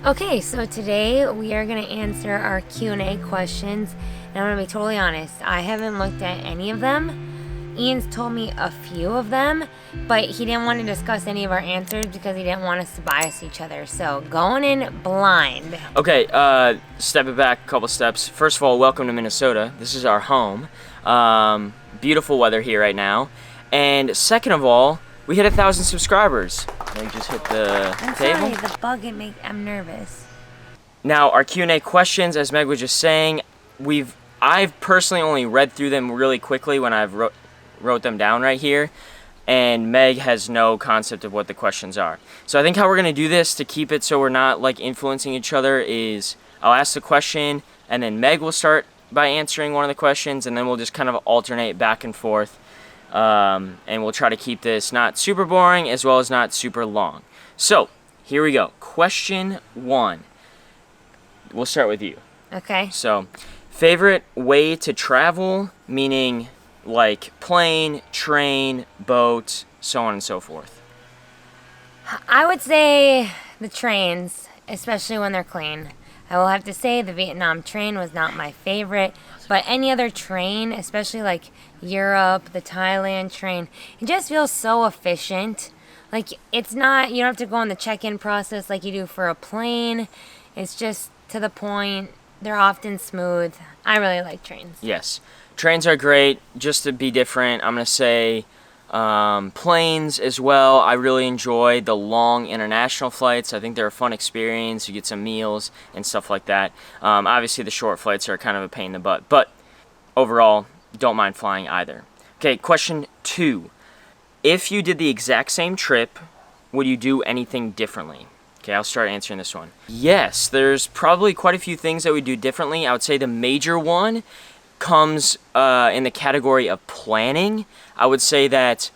Okay, so today we are going to answer our Q&A questions, and I'm going to be totally honest, I haven't looked at any of them. Ian's told me a few of them, but he didn't want to discuss any of our answers because he didn't want us to bias each other, so going in blind. Okay, stepping back a couple steps. First of all, welcome to Minnesota. This is our home. Beautiful weather here right now. And second of all, we hit 1,000 subscribers. Let me just hit the table. I'm sorry, the bug I'm nervous. Now, our Q&A questions, as Meg was just saying, I've personally only read through them really quickly when I've wrote them down right here, and Meg has no concept of what the questions are. So I think how we're going to do this to keep it so we're not like influencing each other is I'll ask the question, and then Meg will start by answering one of the questions, and then we'll just kind of alternate back and forth. And we'll try to keep this not super boring as well as not super long. So, here we go. Question 1. We'll start with you. Okay. So, favorite way to travel, meaning like plane, train, boat, so on and so forth. I would say the trains, especially when they're clean. I will have to say the Vietnam train was not my favorite, but any other train, especially like Europe, the Thailand train, it just feels so efficient. Like it's not, you don't have to go on the check-in process like you do for a plane. It's just to the point. They're often smooth. I really like trains. Yes. Trains are great. Just to be different, I'm going to say planes as well. I really enjoy the long international flights. I think they're a fun experience. You get some meals and stuff like that. Obviously, the short flights are kind of a pain in the butt, but overall, don't mind flying either. Okay, question 2. If you did the exact same trip, would you do anything differently? Okay, I'll start answering this one. Yes, there's probably quite a few things that we do differently. I would say the major one comes in the category of planning. I would say that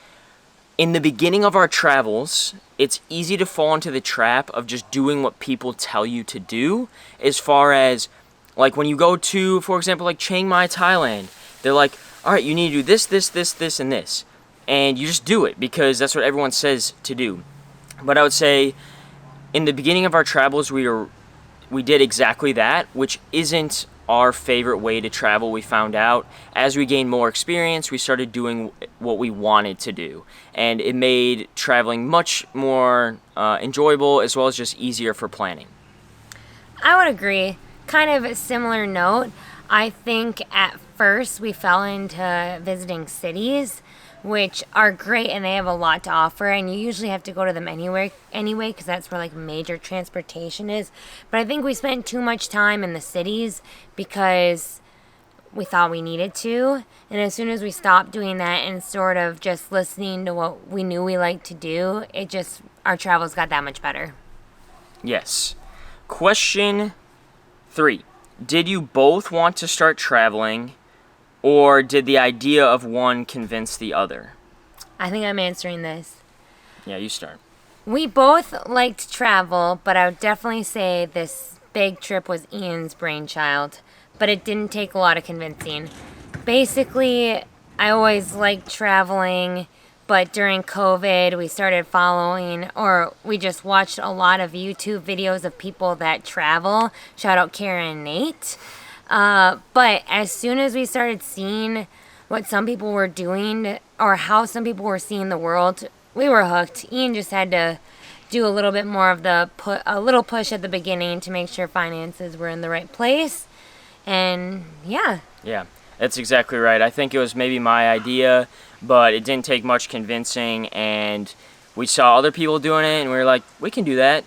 in the beginning of our travels, it's easy to fall into the trap of just doing what people tell you to do, as far as like when you go to, for example, like Chiang Mai, Thailand, they're like, all right, you need to do this, this, this, this, and this. And you just do it because that's what everyone says to do. But I would say in the beginning of our travels, we did exactly that, which isn't our favorite way to travel. We found out as we gained more experience, we started doing what we wanted to do. And it made traveling much more enjoyable as well as just easier for planning. I would agree. Kind of a similar note. I think at first we fell into visiting cities, which are great and they have a lot to offer, and you usually have to go to them anyway because that's where like major transportation is. But I think we spent too much time in the cities because we thought we needed to, and as soon as we stopped doing that and sort of just listening to what we knew we liked to do, our travels got that much better. Yes. Question 3. Did you both want to start traveling, or did the idea of one convince the other? I think I'm answering this. Yeah, you start. We both like to travel, but I would definitely say this big trip was Ian's brainchild, but it didn't take a lot of convincing. Basically, I always liked traveling, but during COVID, we started following, or we just watched a lot of YouTube videos of people that travel. Shout out Karen and Nate. But as soon as we started seeing what some people were doing or how some people were seeing the world, we were hooked. Ian just had to do a little bit more of a little push at the beginning to make sure finances were in the right place. And yeah. Yeah, that's exactly right. I think it was maybe my idea, but it didn't take much convincing, and we saw other people doing it and we were like, we can do that.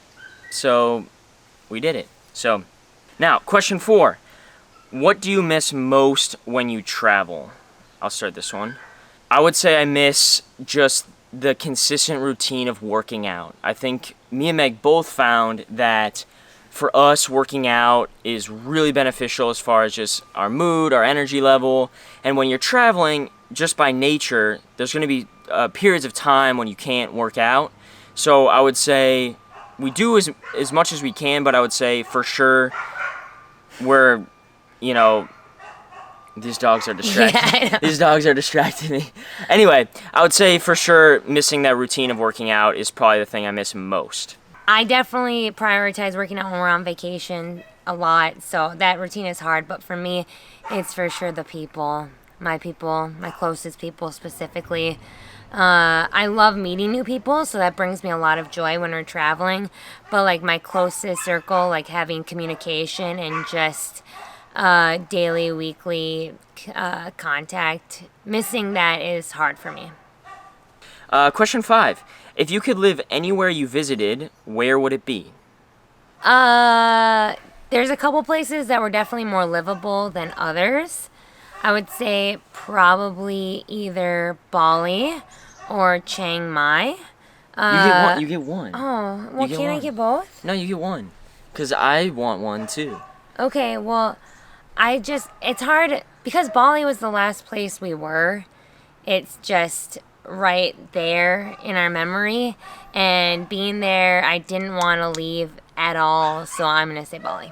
So we did it. So now, question 4. What do you miss most when you travel? I'll start this one. I would say I miss just the consistent routine of working out. I think me and Meg both found that for us, working out is really beneficial as far as just our mood, our energy level. And when you're traveling, just by nature, there's going to be periods of time when you can't work out. So I would say we do as much as we can, but I would say for sure we're, these dogs are distracting. Yeah, These dogs are distracting me. Anyway, I would say for sure missing that routine of working out is probably the thing I miss most. I definitely prioritize working out when we're on vacation a lot, so that routine is hard. But for me, it's for sure the people, my closest people specifically. I love meeting new people, so that brings me a lot of joy when we're traveling. But like my closest circle, like having communication and just daily, weekly contact, missing that is hard for me. Question 5. If you could live anywhere you visited, where would it be? There's a couple places that were definitely more livable than others. I would say probably either Bali or Chiang Mai. You get one. Oh, well, You get can't I one. get both? No, you get one. Because I want one too. Okay, well, it's hard because Bali was the last place we were. It's just right there in our memory. And being there, I didn't want to leave at all, so I'm going to say Bali.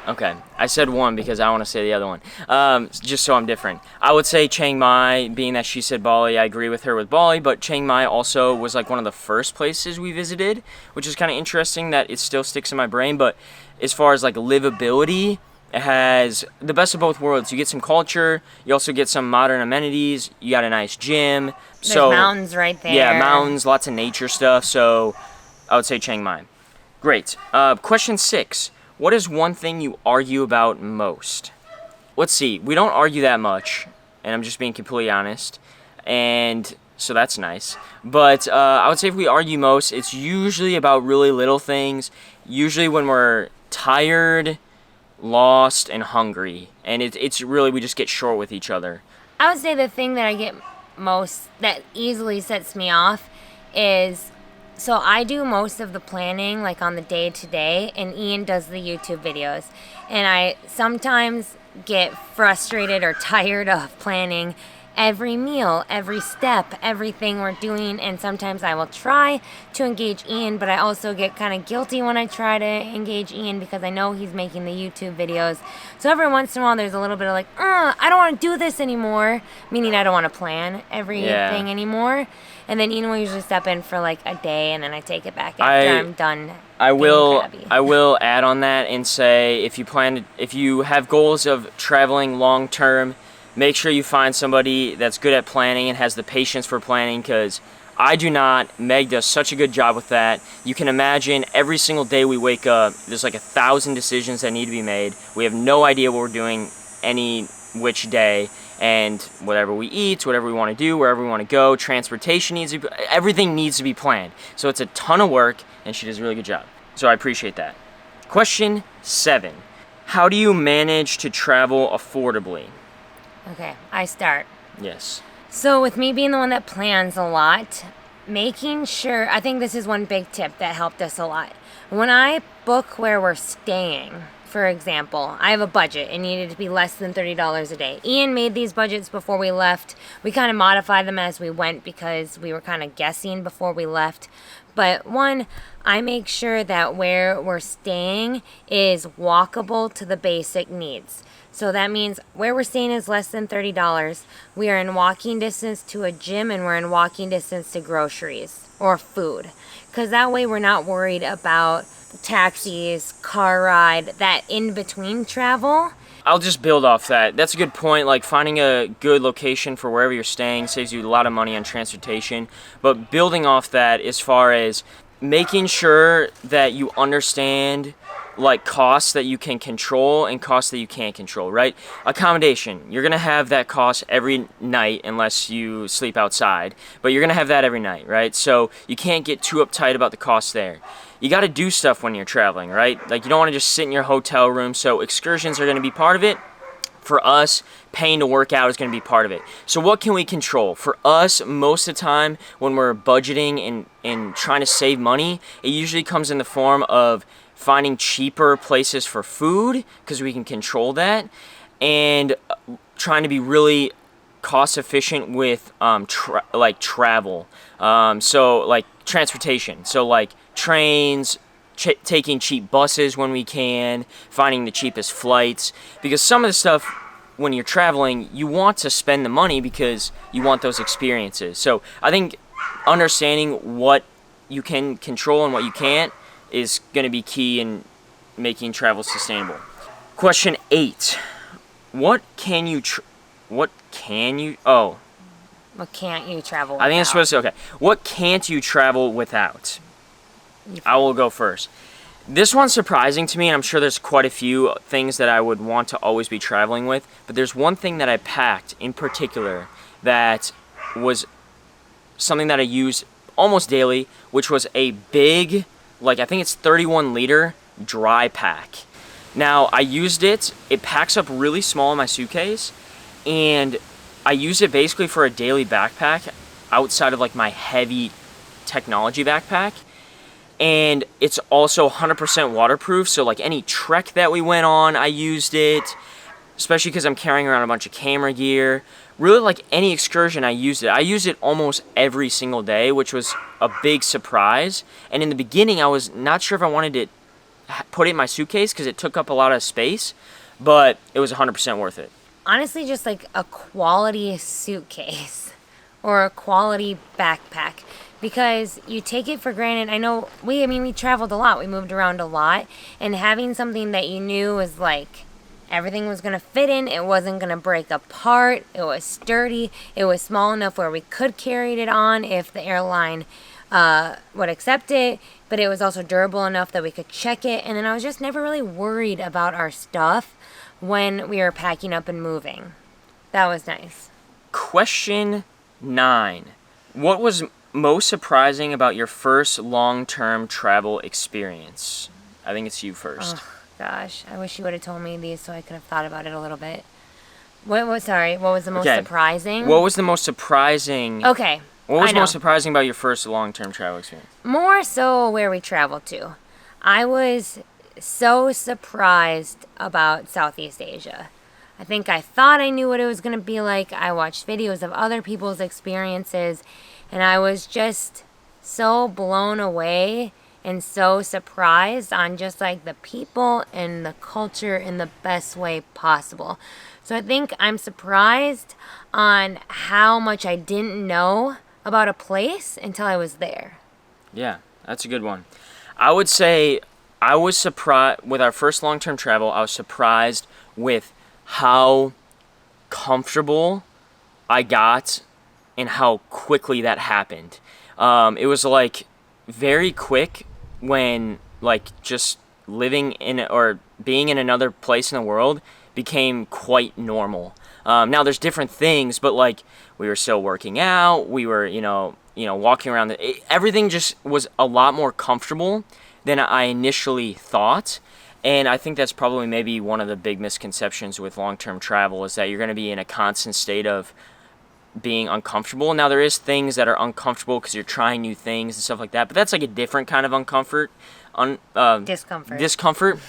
Okay, I said one because I want to say the other one. Just so I'm different. I would say Chiang Mai, being that she said Bali, I agree with her with Bali, but Chiang Mai also was like one of the first places we visited, which is kind of interesting that it still sticks in my brain. But as far as like livability, it has the best of both worlds. You get some culture, you also get some modern amenities, you got a nice gym. There's mountains right there. Yeah, mountains, lots of nature stuff, so I would say Chiang Mai. Great. Question 6. What is one thing you argue about most? Let's see. We don't argue that much, and I'm just being completely honest, and so that's nice. But I would say if we argue most, it's usually about really little things, usually when we're tired, lost, and hungry, and it's really we just get short with each other. I would say the thing that I get most that easily sets me off is so I do most of the planning like on the day to day, and Ian does the YouTube videos. And I sometimes get frustrated or tired of planning every meal, every step, everything we're doing, and sometimes I will try to engage Ian, but I also get kind of guilty when I try to engage Ian because I know he's making the YouTube videos. So every once in a while there's a little bit of like, I don't want to do this anymore, meaning I don't want to plan everything anymore. And then Ian will usually step in for like a day, and then I take it back after I'm done. I will add on that and say if you have goals of traveling long term, make sure you find somebody that's good at planning and has the patience for planning, because I do not. Meg does such a good job with that. You can imagine every single day we wake up, there's like 1,000 decisions that need to be made. We have no idea what we're doing any which day, and whatever we eat, whatever we want to do, wherever we want to go, transportation everything needs to be planned. So it's a ton of work, and she does a really good job. So I appreciate that. Question 7. How do you manage to travel affordably? Okay, I start. Yes. So with me being the one that plans a lot, making sure, I think this is one big tip that helped us a lot. When I book where we're staying, for example, I have a budget. It needed to be less than $30 a day. Ian made these budgets before we left. We kind of modified them as we went because we were kind of guessing before we left. But one, I make sure that where we're staying is walkable to the basic needs. So that means where we're staying is less than $30. We are in walking distance to a gym, and we're in walking distance to groceries or food. Because that way we're not worried about taxis, car ride, that in-between travel. I'll just build off that. That's a good point. Like finding a good location for wherever you're staying saves you a lot of money on transportation. But building off that as far as making sure that you understand like costs that you can control and costs that you can't control, right? Accommodation, you're gonna have that cost every night unless you sleep outside, but you're gonna have that every night, right? So you can't get too uptight about the cost there. You gotta do stuff when you're traveling, right? Like you don't wanna just sit in your hotel room, so excursions are gonna be part of it. For us, paying to work out is going to be part of it. So what can we control? For us, most of the time when we're budgeting and trying to save money, it usually comes in the form of finding cheaper places for food, because we can control that, and trying to be really cost efficient with travel. So like transportation. So like trains, taking cheap buses when we can, finding the cheapest flights, because some of the stuff when you're traveling, you want to spend the money because you want those experiences. So I think understanding what you can control and what you can't is going to be key in making travel sustainable. Question 8. What can't you travel without? I think I'm supposed to, okay. What can't you travel without? I will go first. This one's surprising to me, and I'm sure there's quite a few things that I would want to always be traveling with, but there's one thing that I packed in particular that was something that I use almost daily, which was a big, like I think it's 31-liter dry pack. Now, I used it packs up really small in my suitcase, and I use it basically for a daily backpack outside of like my heavy technology backpack. And it's also 100% waterproof, so like any trek that we went on, I used it, especially because I'm carrying around a bunch of camera gear. Really, like any excursion, I used it. I used it almost every single day, which was a big surprise. And in the beginning, I was not sure if I wanted to put it in my suitcase because it took up a lot of space, but it was 100% worth it. Honestly, just like a quality suitcase or a quality backpack. Because you take it for granted. I know we traveled a lot. We moved around a lot. And having something that you knew was like everything was going to fit in. It wasn't going to break apart. It was sturdy. It was small enough where we could carry it on if the airline would accept it. But it was also durable enough that we could check it. And then I was just never really worried about our stuff when we were packing up and moving. That was nice. Question 9. What was most surprising about your first long-term travel experience? I think it's you first. Oh, gosh. I wish you would have told me these so I could have thought about it a little bit. What was the most surprising? What was the most surprising? Okay. What was most surprising about your first long-term travel experience? More so where we traveled to. I was so surprised about Southeast Asia. I think I thought I knew what it was going to be like. I watched videos of other people's experiences, and I was just so blown away and so surprised on just like the people and the culture in the best way possible. So I think I'm surprised on how much I didn't know about a place until I was there. Yeah, that's a good one. I would say I was surprised with our first long-term travel. I was surprised with how comfortable I got and how quickly that happened. It was like very quick when like just living in or being in another place in the world became quite normal. Now there's different things, but like we were still working out, we were walking around. Everything just was a lot more comfortable than I initially thought. And I think that's probably maybe one of the big misconceptions with long-term travel is that you're going to be in a constant state of being uncomfortable. Now there is things that are uncomfortable because you're trying new things and stuff like that, but that's like a different kind of discomfort.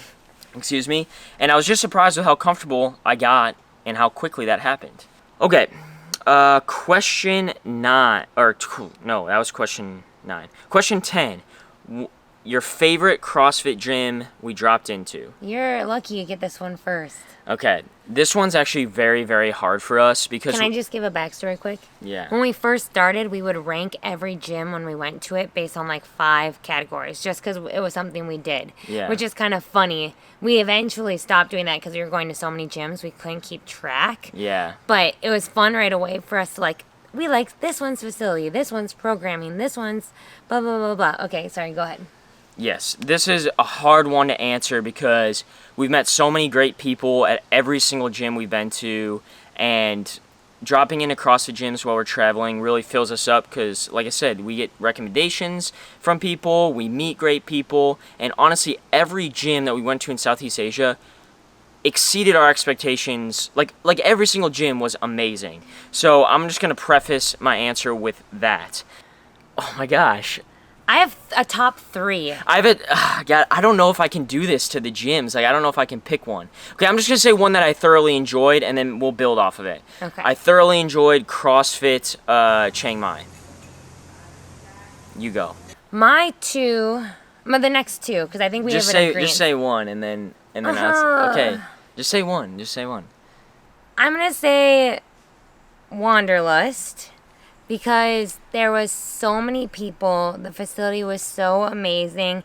Excuse me. And I was just surprised with how comfortable I got and how quickly that happened. Okay, question 9, no, that was question 9. Question 10. Your favorite CrossFit gym we dropped into? You're lucky you get this one first. Okay, this one's actually very, very hard for us because... Can I just give a backstory quick? Yeah. When we first started, we would rank every gym when we went to it based on like 5 categories, just because it was something we did. Yeah. Which is kind of funny. We eventually stopped doing that because we were going to so many gyms, we couldn't keep track. Yeah. But it was fun right away for us to like, we like this one's facility, this one's programming, this one's blah, blah, blah, blah. Okay, sorry, go ahead. Yes, this is a hard one to answer because we've met so many great people at every single gym we've been to, and dropping into CrossFit gyms while we're traveling really fills us up because, like I said, we get recommendations from people, we meet great people, and honestly, every gym that we went to in Southeast Asia exceeded our expectations. Like every single gym was amazing. So I'm just going to preface my answer with that. Oh my gosh. I have a top 3. God, I don't know if I can do this to the gyms. Like, I don't know if I can pick one. Okay, I'm just going to say one that I thoroughly enjoyed, and then we'll build off of it. Okay. I thoroughly enjoyed CrossFit Chiang Mai. You go. My 2, the next 2, because I think we have an agreement. Just say one, and then okay. Just say one. I'm going to say Wanderlust. Because there was so many people, the facility was so amazing.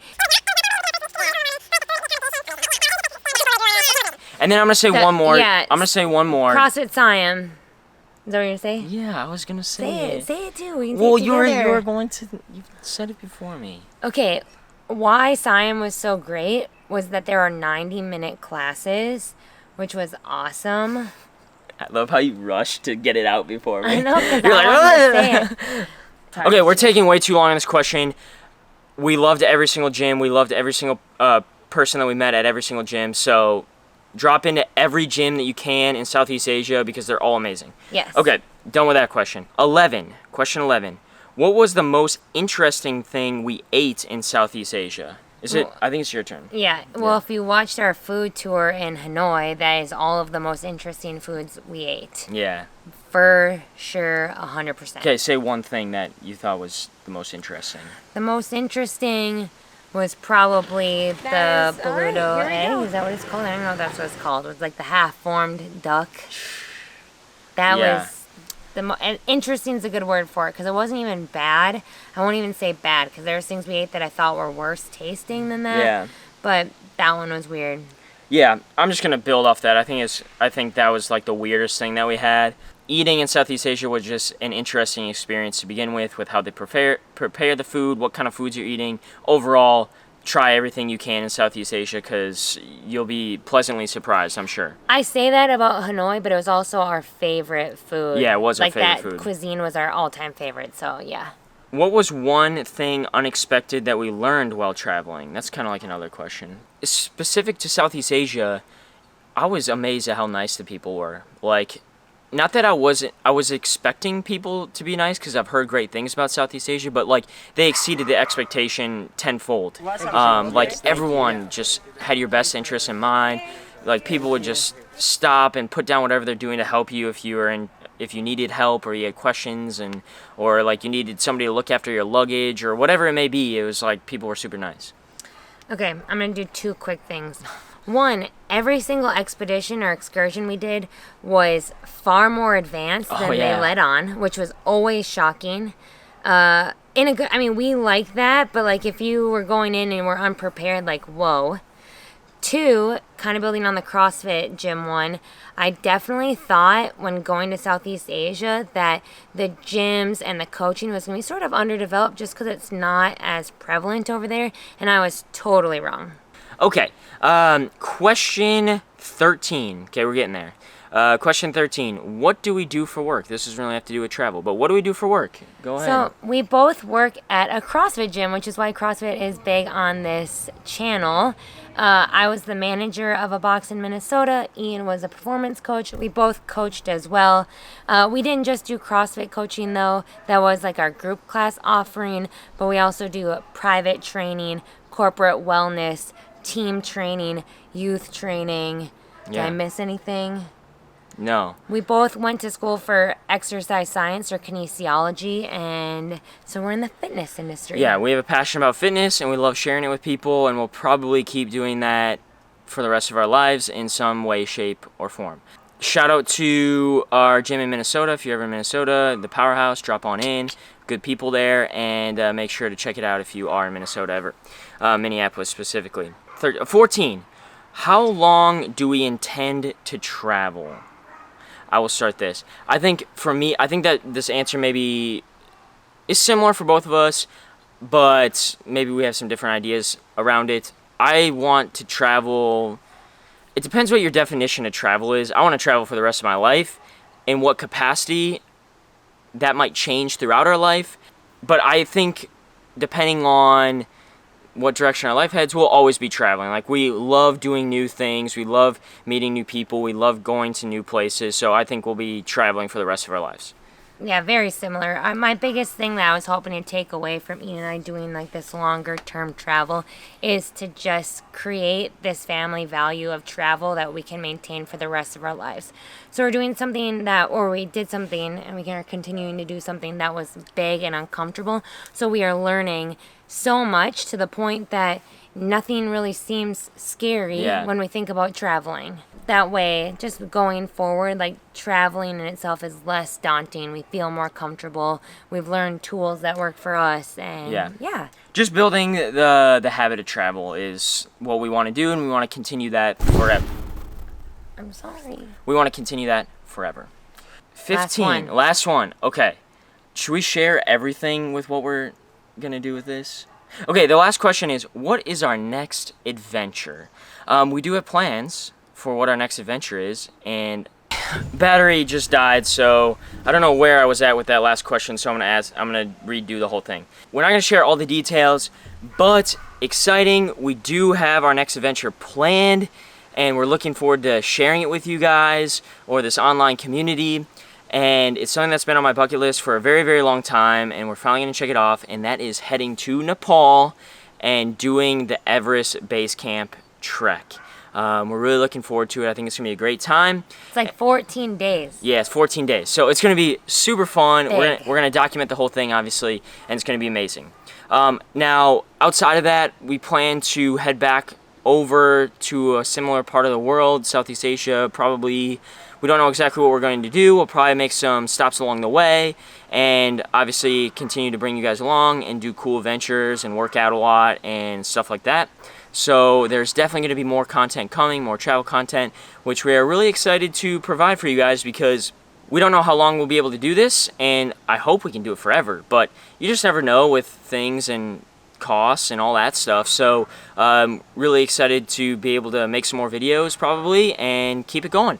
And then I'm gonna say So, one more. yeah, I'm gonna say one more. CrossFit Siam. Is that what you're saying? Yeah, I was gonna say it. Say it too. We can Well, say it you together. were going to. You said it before me. Okay, why Siam was so great was that there are 90-minute classes, which was awesome. I love how you rushed to get it out before me. I know, because You're I like, wanted to say it. Sorry. Okay, we're taking way too long on this question. We loved every single gym. We loved every single person that we met at every single gym. So drop into every gym that you can in Southeast Asia because they're all amazing. Yes. Okay, done with that question. Question 11. What was the most interesting thing we ate in Southeast Asia? Is it? I think it's your turn. Yeah, well, if you watched our food tour in Hanoi, that is all of the most interesting foods we ate. Yeah. For sure, 100%. Okay, say one thing that you thought was the most interesting. The most interesting was probably the burrito egg. Is that what it's called? I don't know if that's what it's called. It was like the half-formed duck. That Yeah. was and interesting is a good word for it because it wasn't even bad. I won't even say bad because there was things we ate that I thought were worse tasting than that. Yeah. But that one was weird. Yeah, I'm just gonna build off that. I think that was like the weirdest thing that we had. Eating in Southeast Asia was just an interesting experience to begin with how they prepare the food, what kind of foods you're eating. Overall, try everything you can in Southeast Asia because you'll be pleasantly surprised, I'm sure. I say that about Hanoi, but it was also our favorite food. Yeah, it was our like favorite that food. Cuisine was our all-time favorite. So yeah. What was one thing unexpected that we learned while traveling? That's kind of like another question. Specific to Southeast Asia, I was amazed at how nice the people were. Like, not that I was expecting people to be nice because I've heard great things about Southeast Asia, but like they exceeded the expectation tenfold. Like everyone just had your best interests in mind. Like people would just stop and put down whatever they're doing to help you if you needed help or you had questions or like you needed somebody to look after your luggage or whatever it may be. It was like people were super nice. Okay, I'm going to do two quick things. One, every single expedition or excursion we did was far more advanced than they let on, which was always shocking. We like that, but like if you were going in and were unprepared, like, whoa. Two, kind of building on the CrossFit gym one, I definitely thought when going to Southeast Asia that the gyms and the coaching was going to be sort of underdeveloped just because it's not as prevalent over there, and I was totally wrong. Okay, question 13. Okay, we're getting there. Question 13. What do we do for work? This doesn't really have to do with travel, but what do we do for work? Go ahead. So we both work at a CrossFit gym, which is why CrossFit is big on this channel. I was the manager of a box in Minnesota. Ian was a performance coach. We both coached as well. We didn't just do CrossFit coaching, though. That was like our group class offering, but we also do private training, corporate wellness, team training, youth training. Did I miss anything? No. We both went to school for exercise science or kinesiology, and so we're in the fitness industry. Yeah, we have a passion about fitness, and we love sharing it with people, and we'll probably keep doing that for the rest of our lives in some way, shape, or form. Shout out to our gym in Minnesota. If you're ever in Minnesota, the Powerhouse, drop on in. Good people there, and make sure to check it out if you are in Minnesota ever. Minneapolis specifically. 14. How long do we intend to travel? I will start this. I think for me, I think that this answer maybe is similar for both of us, but maybe we have some different ideas around it. I want to travel. It depends what your definition of travel is. I want to travel for the rest of my life. In what capacity, that might change throughout our life. But I think depending on what direction our life heads, we'll always be traveling. Like, we love doing new things. We love meeting new people. We love going to new places. So I think we'll be traveling for the rest of our lives. Yeah, very similar. My biggest thing that I was hoping to take away from Ian and I doing like this longer term travel is to just create this family value of travel that we can maintain for the rest of our lives. So we're doing something we did something and we are continuing to do something that was big and uncomfortable. So we are learning so much to the point that nothing really seems scary when we think about traveling. That way, just going forward, like traveling in itself is less daunting. We feel more comfortable. We've learned tools that work for us, and just building the habit of travel is what we want to do, and we want to continue that forever. I'm sorry. We want to continue that forever. 15. Last one. Last one. Okay. Should we share everything with what we're going to do with this? Okay, the last question is, what is our next adventure? We do have plans for what our next adventure is, and battery just died, so I don't know where I was at with that last question, so I'm gonna redo the whole thing. We're not gonna share all the details, but exciting, we do have our next adventure planned, and we're looking forward to sharing it with you guys or this online community. And it's something that's been on my bucket list for a very, very long time, and we're finally gonna check it off, and that is heading to Nepal and doing the Everest Base Camp trek. We're really looking forward to it. I think it's gonna be a great time. It's like 14 days. Yeah, it's 14 days. So it's gonna be super fun. Big. We're gonna document the whole thing, obviously, and it's gonna be amazing. Now, outside of that, we plan to head back over to a similar part of the world, Southeast Asia, probably. We don't know exactly what we're going to do. We'll probably make some stops along the way, and obviously continue to bring you guys along and do cool adventures and work out a lot and stuff like that. So there's definitely going to be more content coming, more travel content, which we are really excited to provide for you guys, because we don't know how long we'll be able to do this, and I hope we can do it forever, but you just never know with things and costs and all that stuff. So really excited to be able to make some more videos probably and keep it going.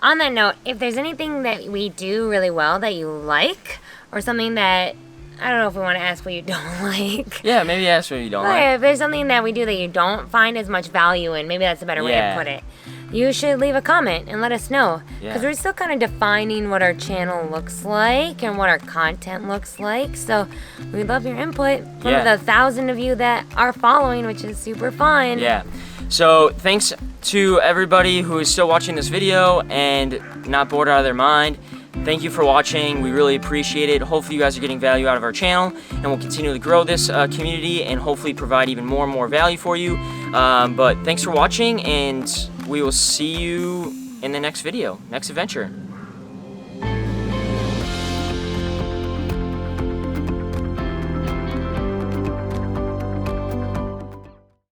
On that note, if there's anything that we do really well that you like, or something that, I don't know if we want to ask what you don't like. Yeah, maybe ask what you don't like. If there's something that we do that you don't find as much value in, maybe that's a better way to put it, you should leave a comment and let us know. Because we're still kind of defining what our channel looks like and what our content looks like. So we love your input from the 1,000 of you that are following, which is super fun. Yeah. So thanks to everybody who is still watching this video and not bored out of their mind. Thank you for watching. We really appreciate it. Hopefully you guys are getting value out of our channel, and we'll continue to grow this community and hopefully provide even more and more value for you. But thanks for watching, and we will see you in the next video, next adventure.